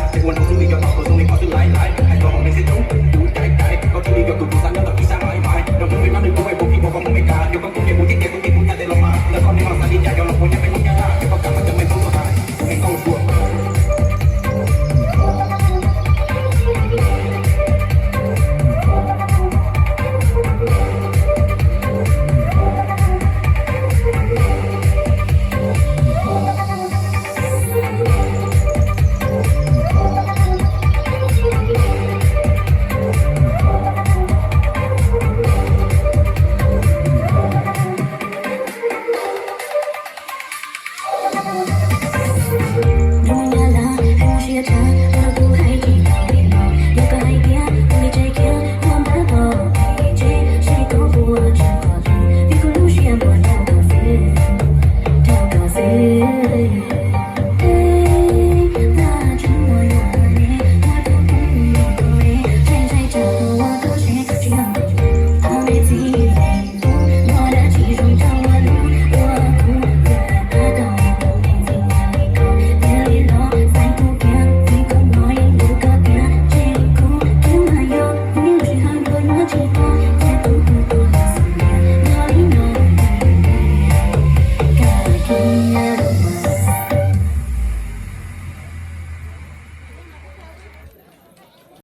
แต่วันผมมีกับเขาตัวนี้พอซื้อหลายให้ตัวของในเส้นตรงดูใจเขาที่มีกับตัวสั่นแล้วกับพี่สาวไม่ไหวเราคงไม่มาหนึ่งกูไม่บอกพี่บอกว่ามึงไม่กล้าเดี๋ยวก็กูเนี่ยมึงที่เก็บกูกินกูจะได้ลงมาแล้วก็นี่มาสั่นดีใจเดี๋ยวเราควรจะไปลงยาเดี๋ยวก็กลับมันจะไม่พูดตัวหายกูไม่ต้องกลัว如梦呀啦，让我需要茶。